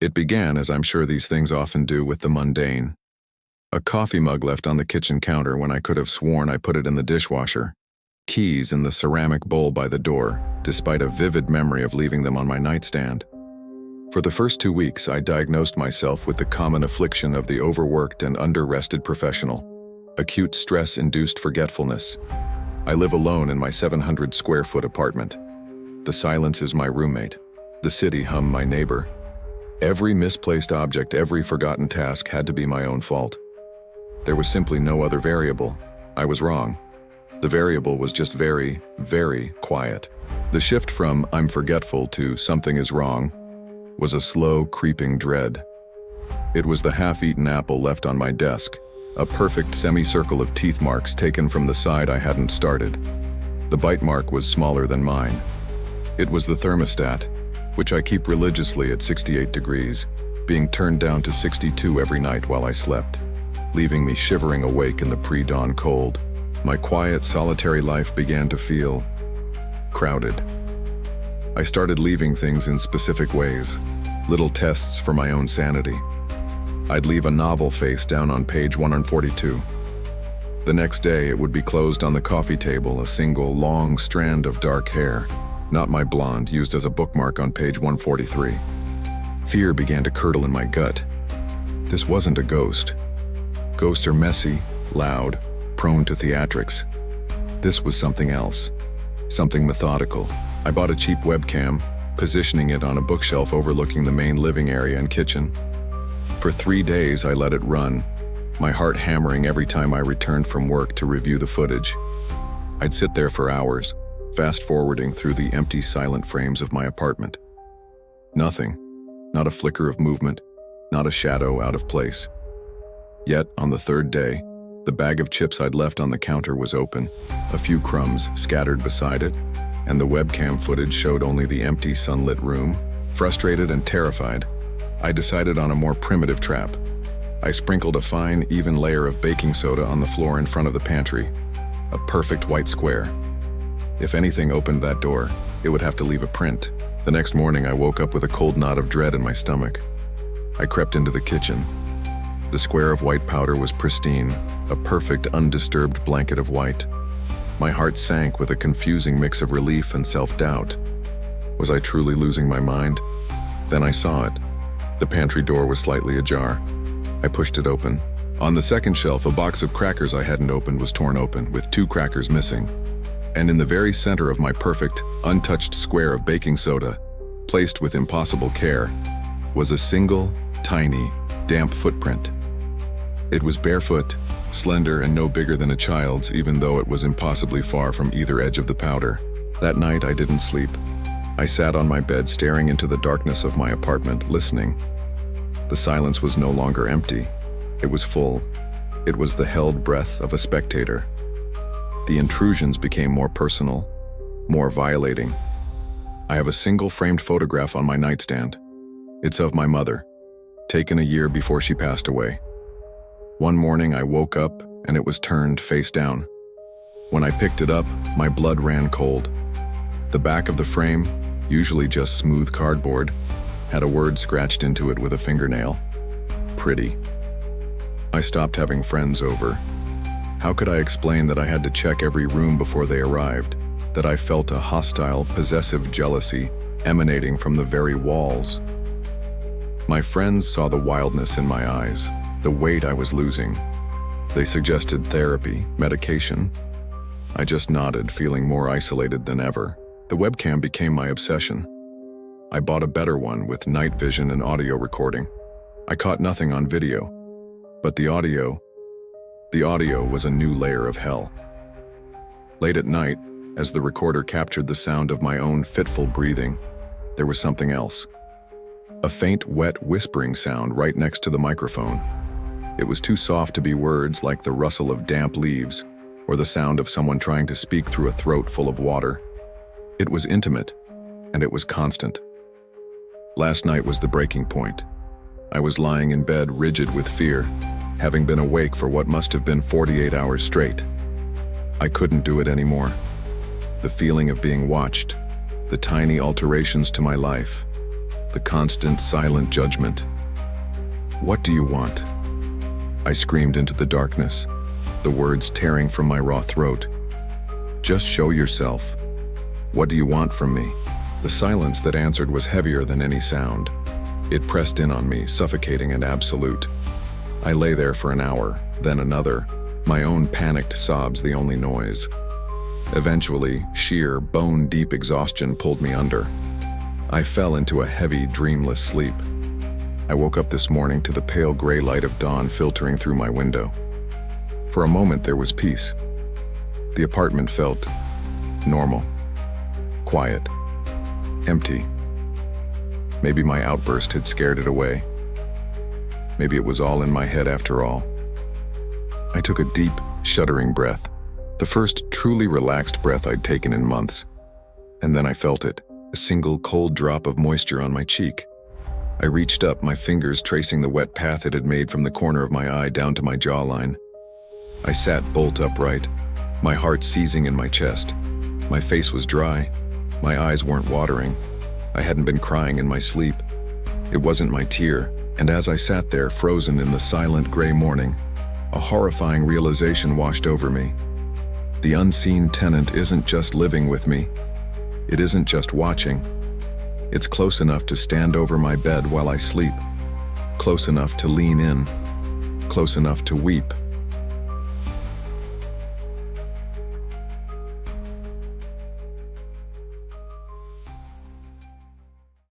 It began, as I'm sure these things often do, with the mundane. A coffee mug left on the kitchen counter when I could have sworn I put it in the dishwasher. Keys in the ceramic bowl by the door, despite a vivid memory of leaving them on my nightstand. For the first 2 weeks, I diagnosed myself with the common affliction of the overworked and under-rested professional. Acute stress-induced forgetfulness. I live alone in my 700-square-foot apartment. The silence is my roommate. The city hum my neighbor. Every misplaced object, every forgotten task had to be my own fault. There was simply no other variable. I was wrong. The variable was just very, very quiet. The shift from "I'm forgetful" to "something is wrong" was a slow, creeping dread. It was the half-eaten apple left on my desk, a perfect semicircle of teeth marks taken from the side I hadn't started. The bite mark was smaller than mine. It was the thermostat, which I keep religiously at 68 degrees, being turned down to 62 every night while I slept, leaving me shivering awake in the pre-dawn cold. My quiet, solitary life began to feel crowded. I started leaving things in specific ways, little tests for my own sanity. I'd leave a novel face down on page 142. The next day, it would be closed on the coffee table, a single, long strand of dark hair, not my blonde, used as a bookmark on page 143. Fear began to curdle in my gut. This wasn't a ghost. Ghosts are messy, loud, prone to theatrics. This was something else, something methodical. I bought a cheap webcam, positioning it on a bookshelf overlooking the main living area and kitchen. For 3 days, I let it run, my heart hammering every time I returned from work to review the footage. I'd sit there for hours, fast-forwarding through the empty, silent frames of my apartment. Nothing, not a flicker of movement, not a shadow out of place. Yet, on the 3rd day, the bag of chips I'd left on the counter was open, a few crumbs scattered beside it, and the webcam footage showed only the empty, sunlit room. Frustrated and terrified, I decided on a more primitive trap. I sprinkled a fine, even layer of baking soda on the floor in front of the pantry, a perfect white square. If anything opened that door, it would have to leave a print. The next morning, I woke up with a cold knot of dread in my stomach. I crept into the kitchen. The square of white powder was pristine, a perfect, undisturbed blanket of white. My heart sank with a confusing mix of relief and self-doubt. Was I truly losing my mind? Then I saw it. The pantry door was slightly ajar. I pushed it open. On the second shelf, a box of crackers I hadn't opened was torn open, with 2 crackers missing. And in the very center of my perfect, untouched square of baking soda, placed with impossible care, was a single, tiny, damp footprint. It was barefoot, slender, and no bigger than a child's, even though it was impossibly far from either edge of the powder. That night, I didn't sleep. I sat on my bed staring into the darkness of my apartment, listening. The silence was no longer empty. It was full. It was the held breath of a spectator. The intrusions became more personal, more violating. I have a single framed photograph on my nightstand. It's of my mother, taken a year before she passed away. One morning I woke up and it was turned face down. When I picked it up, my blood ran cold. The back of the frame, usually just smooth cardboard, had a word scratched into it with a fingernail. Pretty. I stopped having friends over. How could I explain that I had to check every room before they arrived, that I felt a hostile, possessive jealousy emanating from the very walls? My friends saw the wildness in my eyes, the weight I was losing. They suggested therapy, medication. I just nodded, feeling more isolated than ever. The webcam became my obsession. I bought a better one with night vision and audio recording. I caught nothing on video, but the audio was a new layer of hell. Late at night, as the recorder captured the sound of my own fitful breathing, there was something else. A faint, wet whispering sound right next to the microphone. It was too soft to be words like the rustle of damp leaves or the sound of someone trying to speak through a throat full of water. It was intimate, and it was constant. Last night was the breaking point. I was lying in bed rigid with fear, having been awake for what must have been 48 hours straight. I couldn't do it anymore. The feeling of being watched, the tiny alterations to my life, the constant, silent judgment. "What do you want?" I screamed into the darkness, the words tearing from my raw throat. "Just show yourself. What do you want from me?" The silence that answered was heavier than any sound. It pressed in on me, suffocating and absolute. I lay there for an hour, then another, my own panicked sobs the only noise. Eventually, sheer, bone-deep exhaustion pulled me under. I fell into a heavy, dreamless sleep. I woke up this morning to the pale gray light of dawn filtering through my window. For a moment, there was peace. The apartment felt normal, quiet, empty. Maybe my outburst had scared it away. Maybe it was all in my head after all. I took a deep, shuddering breath, the first truly relaxed breath I'd taken in months. And then I felt it, a single cold drop of moisture on my cheek. I reached up, my fingers tracing the wet path it had made from the corner of my eye down to my jawline. I sat bolt upright, my heart seizing in my chest. My face was dry. My eyes weren't watering. I hadn't been crying in my sleep. It wasn't my tear, and as I sat there, frozen in the silent gray morning, a horrifying realization washed over me. The unseen tenant isn't just living with me. It isn't just watching. It's close enough to stand over my bed while I sleep, close enough to lean in, close enough to weep.